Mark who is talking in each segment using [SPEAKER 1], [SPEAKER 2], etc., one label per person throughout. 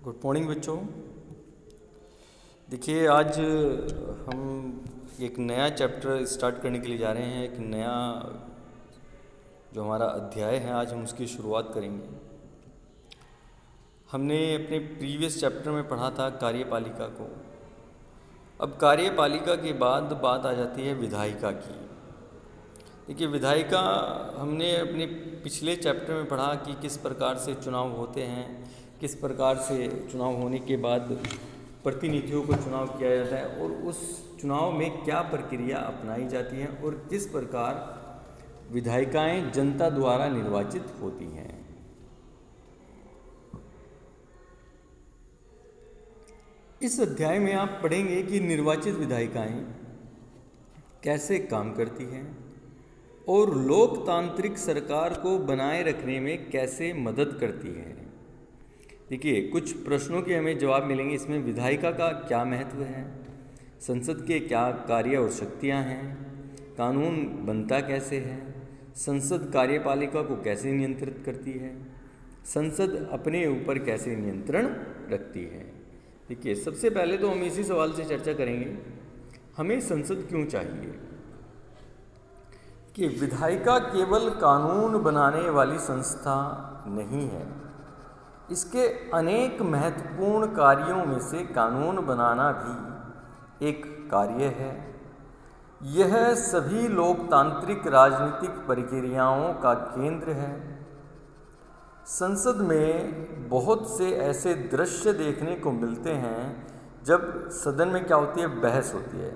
[SPEAKER 1] Good morning बच्चों। देखिए, आज हम एक नया चैप्टर स्टार्ट करने के लिए जा रहे हैं। एक नया जो हमारा अध्याय है, आज हम उसकी शुरुआत करेंगे। हमने अपने प्रीवियस चैप्टर में पढ़ा था कार्यपालिका को। अब कार्यपालिका के बाद बात आ जाती है विधायिका की। देखिए, विधायिका हमने अपने पिछले चैप्टर में पढ़ा कि किस प्रकार से चुनाव होते हैं, किस प्रकार से चुनाव होने के बाद प्रतिनिधियों को चुनाव किया जाता है और उस चुनाव में क्या प्रक्रिया अपनाई जाती है और किस प्रकार विधायिकाएं जनता द्वारा निर्वाचित होती हैं। इस अध्याय में आप पढ़ेंगे कि निर्वाचित विधायिकाएं कैसे काम करती हैं और लोकतांत्रिक सरकार को बनाए रखने में कैसे मदद करती है। देखिए, कुछ प्रश्नों के हमें जवाब मिलेंगे। इसमें विधायिका का क्या महत्व है, संसद के क्या कार्य और शक्तियाँ हैं, कानून बनता कैसे है, संसद कार्यपालिका को कैसे नियंत्रित करती है, संसद अपने ऊपर कैसे नियंत्रण रखती है। देखिए, सबसे पहले तो हम इसी सवाल से चर्चा करेंगे, हमें संसद क्यों चाहिए। कि विधायिका केवल कानून बनाने वाली संस्था नहीं है, इसके अनेक महत्वपूर्ण कार्यों में से कानून बनाना भी एक कार्य है। यह सभी लोकतांत्रिक राजनीतिक प्रक्रियाओं का केंद्र है। संसद में बहुत से ऐसे दृश्य देखने को मिलते हैं जब सदन में क्या होती है, बहस होती है।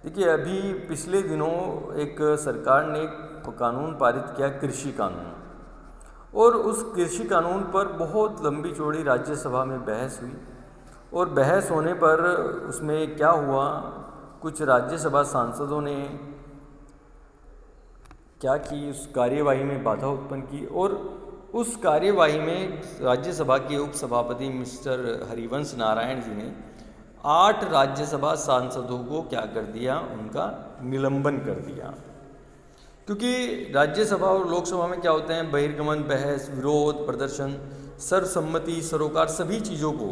[SPEAKER 1] देखिए, अभी पिछले दिनों एक सरकार ने एक कानून पारित किया, कृषि कानून, और उस कृषि कानून पर बहुत लंबी चौड़ी राज्यसभा में बहस हुई। और बहस होने पर उसमें क्या हुआ, कुछ राज्यसभा सांसदों ने क्या की, उस कार्यवाही में बाधा उत्पन्न की और उस कार्यवाही में राज्यसभा के उपसभापति मिस्टर हरिवंश नारायण जी ने 8 राज्यसभा सांसदों को क्या कर दिया, उनका निलंबन कर दिया। क्योंकि राज्यसभा और लोकसभा में क्या होते हैं, बहिर्गमन, बहस, विरोध प्रदर्शन, सर्वसम्मति, सरोकार, सभी चीज़ों को,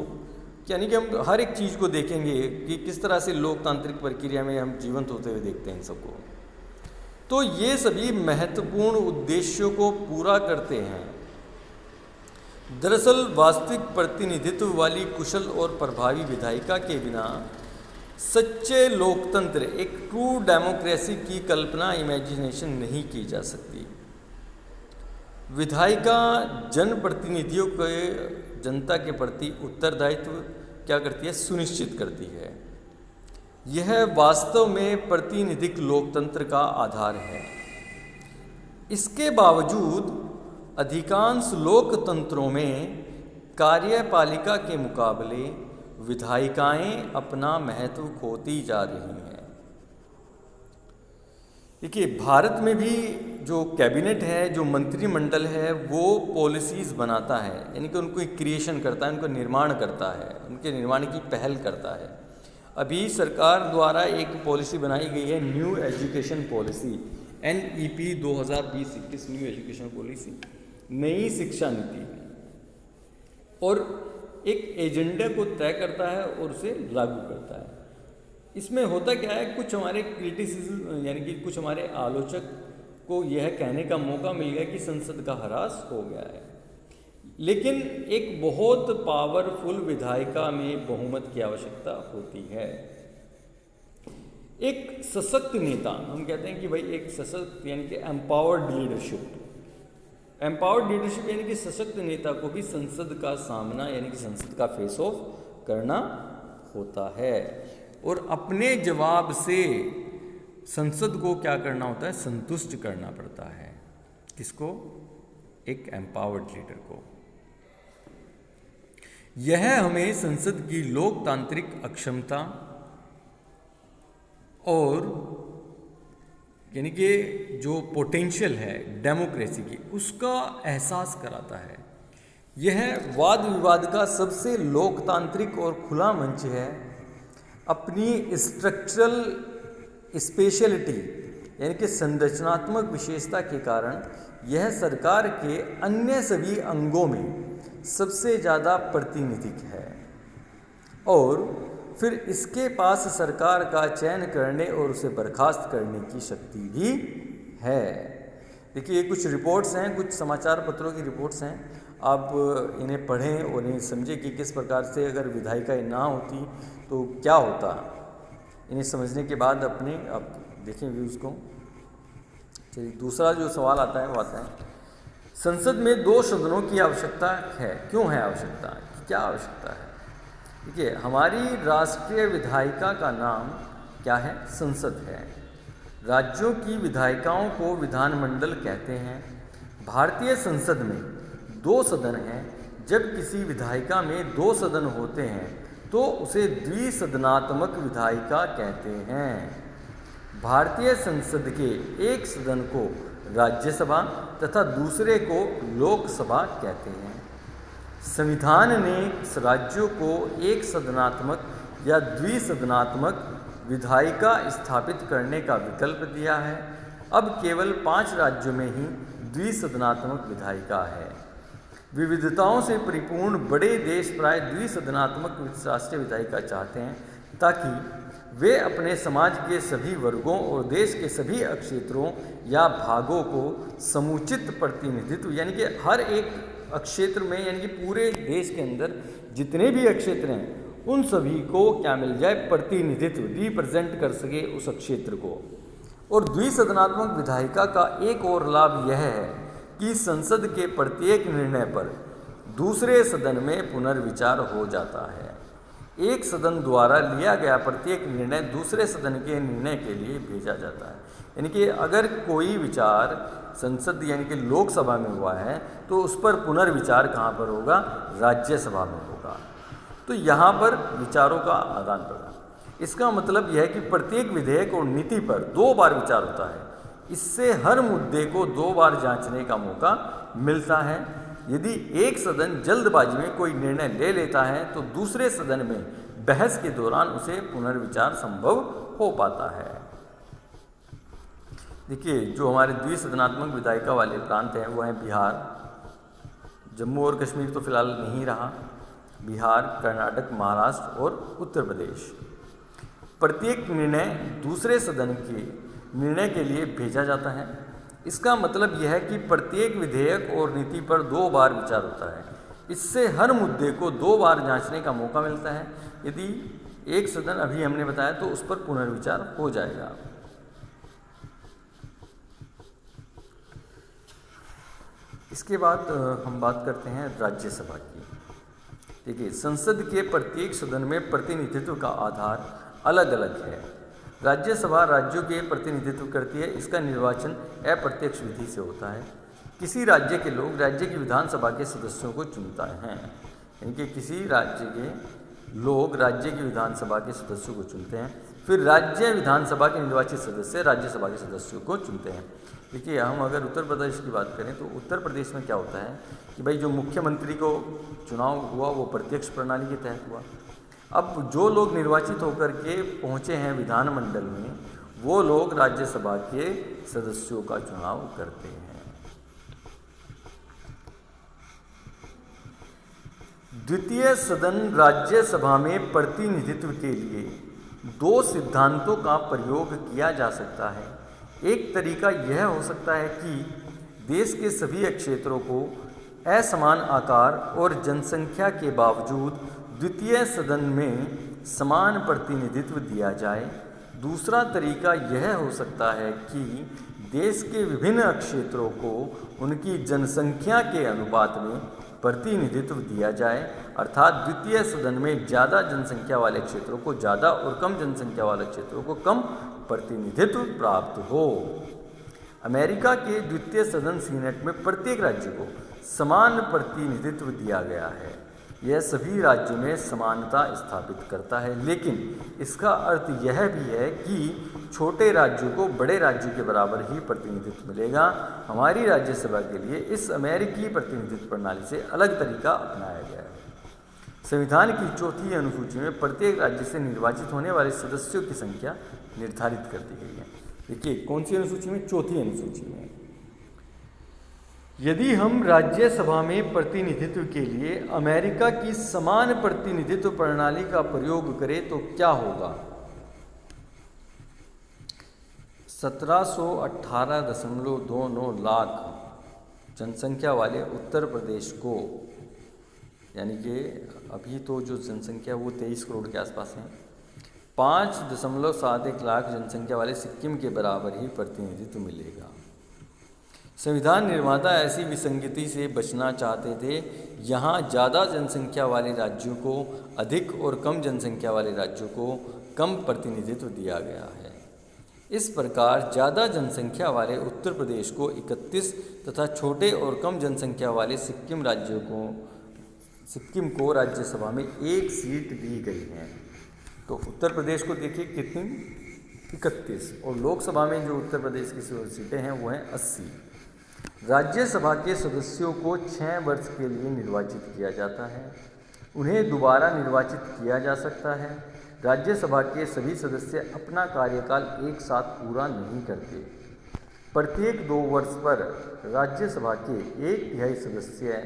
[SPEAKER 1] यानी कि हम हर एक चीज़ को देखेंगे कि किस तरह से लोकतांत्रिक प्रक्रिया में हम जीवंत होते हुए देखते हैं इन सबको। तो ये सभी महत्वपूर्ण उद्देश्यों को पूरा करते हैं। दरअसल वास्तविक प्रतिनिधित्व वाली कुशल और प्रभावी विधायिका के बिना सच्चे लोकतंत्र, एक ट्रू डेमोक्रेसी की कल्पना, इमेजिनेशन नहीं की जा सकती। विधायिका जनप्रतिनिधियों के जनता के प्रति उत्तरदायित्व क्या करती है, सुनिश्चित करती है। यह वास्तव में प्रतिनिधिक लोकतंत्र का आधार है। इसके बावजूद अधिकांश लोकतंत्रों में कार्यपालिका के मुकाबले विधायिकाएं अपना महत्व खोती जा रही हैं। देखिए, भारत में भी जो कैबिनेट है, जो मंत्रिमंडल है, वो पॉलिसीज़ बनाता है, यानी कि उनको क्रिएशन करता है, उनको निर्माण करता है, उनके निर्माण की पहल करता है। अभी सरकार द्वारा एक पॉलिसी बनाई गई है, new education policy, NEP 2020-21 new education policy, नई शिक्षा नीति, और एक एजेंडा को तय करता है और उसे लागू करता है। इसमें होता क्या है, कुछ हमारे क्रिटिसिज्म, यानी कि कुछ हमारे आलोचक को यह कहने का मौका मिल गया कि संसद का ह्रास हो गया है, लेकिन एक बहुत पावरफुल विधायिका में बहुमत की आवश्यकता होती है। एक सशक्त नेता, हम कहते हैं कि भाई एक सशक्त, यानी कि एम्पावर्ड लीडरशिप, एम्पावर्ड लीडरशिप यानी कि सशक्त नेता को भी संसद का सामना, यानी कि संसद का फेस ऑफ करना होता है और अपने जवाब से संसद को क्या करना होता है, संतुष्ट करना पड़ता है। किसको? एक एम्पावर्ड लीडर को। यह हमें संसद की लोकतांत्रिक अक्षमता और यानी कि जो पोटेंशियल है डेमोक्रेसी की, उसका एहसास कराता है। यह वाद विवाद का सबसे लोकतांत्रिक और खुला मंच है। अपनी स्ट्रक्चरल स्पेशलिटी, यानी कि संरचनात्मक विशेषता के कारण यह सरकार के अन्य सभी अंगों में सबसे ज़्यादा प्रातिनिधिक है और फिर इसके पास सरकार का चयन करने और उसे बर्खास्त करने की शक्ति भी है। देखिए, ये कुछ रिपोर्ट्स हैं, कुछ समाचार पत्रों की रिपोर्ट्स हैं। आप इन्हें पढ़ें और इन्हें समझें कि किस प्रकार से अगर विधायिकाएँ ना होती तो क्या होता। इन्हें समझने के बाद अपने आप देखें व्यूज़ को। चलिए, दूसरा जो सवाल आता है वो आता है, संसद में 2 सदनों की आवश्यकता है, क्यों है आवश्यकता, क्या आवश्यकता है? देखिए, हमारी राष्ट्रीय विधायिका का नाम क्या है? संसद है। राज्यों की विधायिकाओं को विधानमंडल कहते हैं। भारतीय संसद में 2 सदन हैं। जब किसी विधायिका में 2 सदन होते हैं तो उसे द्विसदनात्मक विधायिका कहते हैं। भारतीय संसद के एक सदन को राज्यसभा तथा दूसरे को लोकसभा कहते हैं। संविधान ने राज्यों को एक सदनात्मक या द्विसदनात्मक विधायिका स्थापित करने का विकल्प दिया है। अब केवल 5 राज्यों में ही द्विसदनात्मक विधायिका है। विविधताओं से परिपूर्ण बड़े देश प्राय द्विसदनात्मक राष्ट्रीय विधायिका चाहते हैं ताकि वे अपने समाज के सभी वर्गों और देश के सभी क्षेत्रों या भागों को समुचित प्रतिनिधित्व, यानी कि हर एक क्षेत्र में, यानी कि पूरे देश के अंदर जितने भी क्षेत्र हैं उन सभी को क्या मिल जाए? प्रतिनिधित्व, रिप्रेजेंट कर सके उस क्षेत्र को। और द्विसदनात्मक विधायिका का एक और लाभ यह है कि संसद के प्रत्येक निर्णय पर दूसरे सदन में पुनर्विचार हो जाता है। एक सदन द्वारा लिया गया प्रत्येक निर्णय दूसरे सदन के निर्णय के लिए भेजा जाता है। यानी कि अगर कोई विचार संसद यानी कि लोकसभा में हुआ है तो उस पर पुनर्विचार कहाँ पर होगा? राज्यसभा में होगा। तो यहाँ पर विचारों का आदान प्रदान, इसका मतलब यह है कि प्रत्येक विधेयक और नीति पर 2 बार विचार होता है। इससे हर मुद्दे को 2 बार जांचने का मौका मिलता है। यदि एक सदन जल्दबाजी में कोई निर्णय ले लेता है तो दूसरे सदन में बहस के दौरान उसे पुनर्विचार संभव हो पाता है। देखिए, जो हमारे द्विसदनात्मक विधायिका वाले प्रांत हैं वो हैं बिहार, जम्मू और कश्मीर तो फिलहाल नहीं रहा, बिहार, कर्नाटक, महाराष्ट्र और उत्तर प्रदेश। प्रत्येक निर्णय दूसरे सदन के निर्णय के लिए भेजा जाता है। इसका मतलब यह है कि प्रत्येक विधेयक और नीति पर 2 बार विचार होता है। इससे हर मुद्दे को 2 बार जांचने का मौका मिलता है। यदि एक सदन अभी हमने बताया तो उस पर पुनर्विचार हो जाएगा। इसके बाद हम बात करते हैं राज्यसभा की। देखिए, संसद के प्रत्येक सदन में प्रतिनिधित्व का आधार अलग अलग है। राज्यसभा राज्यों के प्रतिनिधित्व करती है। इसका निर्वाचन अप्रत्यक्ष विधि से होता है। किसी राज्य के लोग राज्य की विधानसभा के सदस्यों को चुनता है, यानी कि किसी राज्य के लोग राज्य की विधानसभा के सदस्यों को चुनते हैं। फिर राज्य विधानसभा के निर्वाचित सदस्य राज्यसभा के सदस्यों को चुनते हैं। देखिए, हम अगर उत्तर प्रदेश की बात करें तो उत्तर प्रदेश में क्या होता है कि भाई जो मुख्यमंत्री को चुनाव हुआ वो प्रत्यक्ष प्रणाली के तहत हुआ। अब जो लोग निर्वाचित होकर के पहुँचे हैं विधानमंडल में वो लोग राज्यसभा के सदस्यों का चुनाव करते हैं। द्वितीय सदन राज्यसभा में प्रतिनिधित्व के लिए 2 सिद्धांतों का प्रयोग किया जा सकता है। एक तरीका यह हो सकता है कि देश के सभी क्षेत्रों को असमान आकार और जनसंख्या के बावजूद द्वितीय सदन में समान प्रतिनिधित्व दिया जाए। दूसरा तरीका यह हो सकता है कि देश के विभिन्न क्षेत्रों को उनकी जनसंख्या के अनुपात में प्रतिनिधित्व दिया जाए, अर्थात द्वितीय सदन में ज़्यादा जनसंख्या वाले क्षेत्रों को ज़्यादा और कम जनसंख्या वाले क्षेत्रों को कम प्रतिनिधित्व प्राप्त हो। अमेरिका के द्वितीय सदन सीनेट में प्रत्येक राज्य को समान प्रतिनिधित्व दिया गया है। यह सभी राज्यों में समानता स्थापित करता है, लेकिन इसका अर्थ यह भी है कि छोटे राज्यों को बड़े राज्यों के बराबर ही प्रतिनिधित्व मिलेगा। हमारी राज्यसभा के लिए इस अमेरिकी प्रतिनिधित्व प्रणाली से अलग तरीका अपनाया गया है। संविधान की 4थी अनुसूची में प्रत्येक राज्य से निर्वाचित होने वाले सदस्यों की संख्या निर्धारित कर दी गई है। देखिए, कौन सी अनुसूची में? 4थी अनुसूची में। यदि हम राज्यसभा में प्रतिनिधित्व के लिए अमेरिका की समान प्रतिनिधित्व प्रणाली का प्रयोग करें तो क्या होगा? 1718.29 लाख जनसंख्या वाले उत्तर प्रदेश को, यानी कि अभी तो जो जनसंख्या वो 23 करोड़ के आसपास है, 5.71 लाख जनसंख्या वाले सिक्किम के बराबर ही प्रतिनिधित्व मिलेगा। संविधान निर्माता ऐसी विसंगति से बचना चाहते थे। यहाँ ज़्यादा जनसंख्या वाले राज्यों को अधिक और कम जनसंख्या वाले राज्यों को कम प्रतिनिधित्व दिया गया है। इस प्रकार ज़्यादा जनसंख्या वाले उत्तर प्रदेश को 31 तथा छोटे और कम जनसंख्या वाले सिक्किम को राज्यसभा में 1 सीट दी गई है। तो उत्तर प्रदेश को देखिए कितनी, 31, और लोकसभा में जो उत्तर प्रदेश की सीटें हैं वो हैं 80। राज्यसभा के सदस्यों को 6 वर्ष के लिए निर्वाचित किया जाता है। उन्हें दोबारा निर्वाचित किया जा सकता है। राज्यसभा के सभी सदस्य अपना कार्यकाल एक साथ पूरा नहीं करते। प्रत्येक 2 वर्ष पर राज्यसभा के 1/3 सदस्य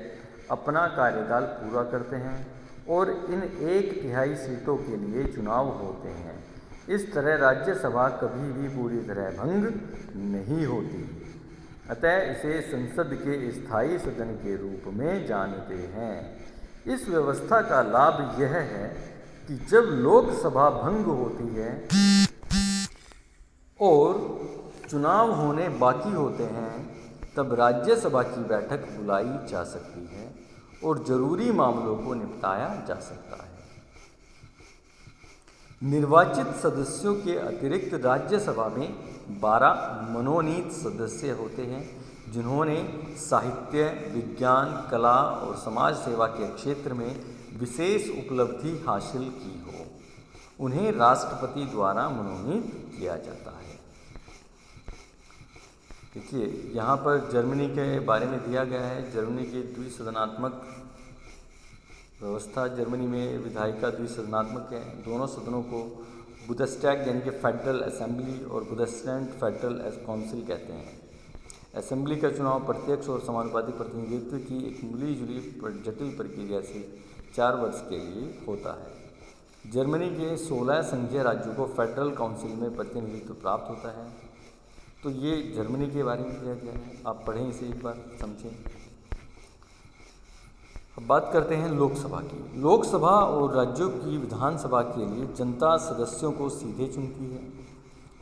[SPEAKER 1] अपना कार्यकाल पूरा करते हैं और इन 1/3 सीटों के लिए चुनाव होते हैं। इस तरह राज्यसभा कभी भी पूरी तरह भंग नहीं होती। अतः इसे संसद के स्थायी सदन के रूप में जानते हैं। इस व्यवस्था का लाभ यह है कि जब लोकसभा भंग होती है और चुनाव होने बाकी होते हैं, तब राज्यसभा की बैठक बुलाई जा सकती है और जरूरी मामलों को निपटाया जा सकता है। निर्वाचित सदस्यों के अतिरिक्त राज्यसभा में 12 मनोनीत सदस्य होते हैं जिन्होंने साहित्य, विज्ञान, कला और समाज सेवा के क्षेत्र में विशेष उपलब्धि हासिल की हो। उन्हें राष्ट्रपति द्वारा मनोनीत किया जाता है। देखिए यहाँ पर जर्मनी के बारे में दिया गया है। जर्मनी की द्विसदनात्मक व्यवस्था, जर्मनी में विधायिका द्विसदनात्मक है। दोनों सदनों को बुंदेस्टैग यानी कि फेडरल असेंबली और बुंदेसलैंड फेडरल काउंसिल कहते हैं। असेंबली का चुनाव प्रत्यक्ष और समानुपातिक प्रतिनिधित्व की एक मिली जुली जटिल प्रक्रिया से 4 वर्ष के लिए होता है। जर्मनी के 16 संघीय राज्यों को फेडरल काउंसिल में प्रतिनिधित्व प्राप्त होता है। तो ये जर्मनी के बारे में किया गया है, आप पढ़ें इसे एक बार, समझें। अब बात करते हैं लोकसभा की। लोकसभा और राज्यों की विधानसभा के लिए जनता सदस्यों को सीधे चुनती है।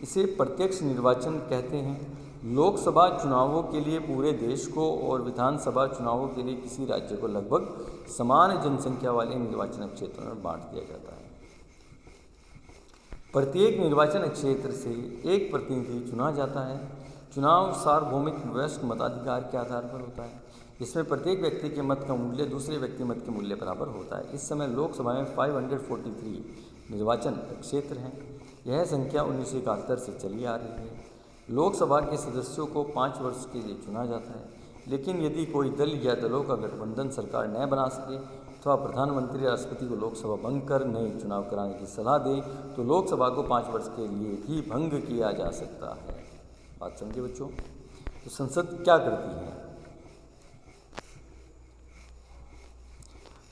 [SPEAKER 1] इसे प्रत्यक्ष निर्वाचन कहते हैं। लोकसभा चुनावों के लिए पूरे देश को और विधानसभा चुनावों के लिए किसी राज्य को लगभग समान जनसंख्या वाले निर्वाचन क्षेत्रों में बांट दिया जाता है। प्रत्येक निर्वाचन क्षेत्र से एक प्रतिनिधि चुना जाता है। चुनाव सार्वभौमिक वयस्क मताधिकार के आधार पर होता है, जिसमें प्रत्येक व्यक्ति के मत का मूल्य दूसरे व्यक्ति मत के मूल्य बराबर होता है। इस समय लोकसभा में 543 निर्वाचन क्षेत्र हैं। यह संख्या 1971 से चली आ रही है। लोकसभा के सदस्यों को 5 वर्ष के लिए चुना जाता है, लेकिन यदि कोई दल या दलों का गठबंधन सरकार न बना सके अथवा प्रधानमंत्री राष्ट्रपति को लोकसभा भंग कर नए चुनाव कराने की सलाह दे तो लोकसभा को 5 वर्ष के लिए भी भंग किया जा सकता है। बात समझे बच्चों? तो संसद क्या करती है?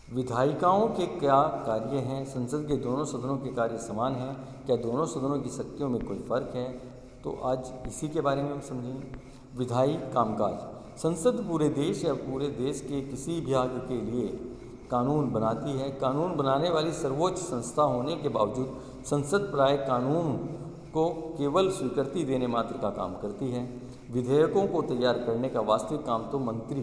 [SPEAKER 1] विधायिकाओं के क्या कार्य हैं? संसद के दोनों सदनों के कार्य समान हैं? क्या दोनों सदनों की शक्तियों में कोई फर्क है? तो आज इसी के बारे में हम समझेंगे। विधायी कामकाज। संसद पूरे देश या पूरे देश के किसी भाग के लिए कानून बनाती है। कानून बनाने वाली सर्वोच्च संस्था होने के बावजूद संसद प्राय कानून को केवल स्वीकृति देने मात्र का काम करती है। विधेयकों को तैयार करने का वास्तविक काम तो मंत्री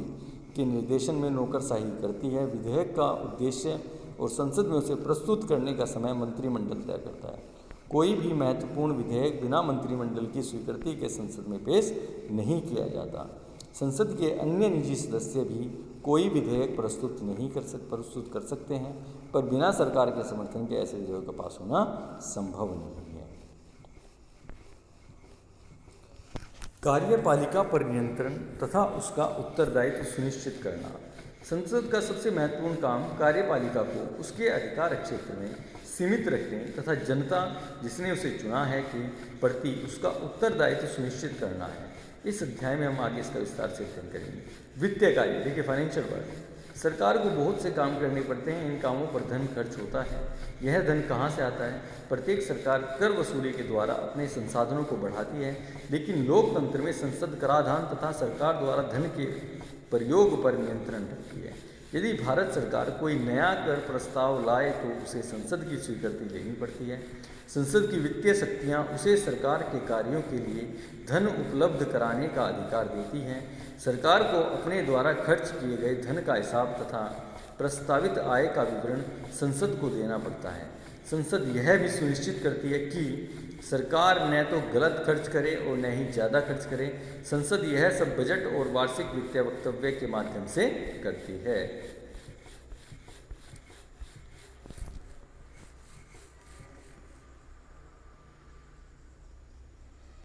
[SPEAKER 1] के निर्देशन में नौकरशाही करती है। विधेयक का उद्देश्य और संसद में उसे प्रस्तुत करने का समय मंत्रिमंडल तय करता है। कोई भी महत्वपूर्ण विधेयक बिना मंत्रिमंडल की स्वीकृति के संसद में पेश नहीं किया जाता। संसद के अन्य निजी सदस्य भी कोई विधेयक प्रस्तुत कर सकते हैं, पर बिना सरकार के समर्थन के ऐसे विधेयक का पास होना संभव नहीं है। कार्यपालिका पर नियंत्रण तथा उसका उत्तरदायित्व सुनिश्चित करना। संसद का सबसे महत्वपूर्ण काम कार्यपालिका को उसके अधिकार क्षेत्र में सीमित रखने तथा जनता जिसने उसे चुना है के प्रति उसका उत्तरदायित्व सुनिश्चित करना है। इस अध्याय में हम आगे इसका विस्तार से अध्ययन करेंगे। वित्तीय कार्य, देखिए फाइनेंशियल वर्क, सरकार को बहुत से काम करने पड़ते हैं, इन कामों पर धन खर्च होता है। यह धन कहाँ से आता है? प्रत्येक सरकार कर वसूली के द्वारा अपने संसाधनों को बढ़ाती है, लेकिन लोकतंत्र में संसद कराधान तथा सरकार द्वारा धन के प्रयोग पर नियंत्रण रखती है। यदि भारत सरकार कोई नया कर प्रस्ताव लाए तो उसे संसद की स्वीकृति लेनी पड़ती है। संसद की वित्तीय शक्तियाँ उसे सरकार के कार्यों के लिए धन उपलब्ध कराने का अधिकार देती हैं। सरकार को अपने द्वारा खर्च किए गए धन का हिसाब तथा प्रस्तावित आय का विवरण संसद को देना पड़ता है। संसद यह भी सुनिश्चित करती है कि सरकार न तो गलत खर्च करे और न ही ज़्यादा खर्च करे। संसद यह सब बजट और वार्षिक वित्तीय वक्तव्य के माध्यम से करती है।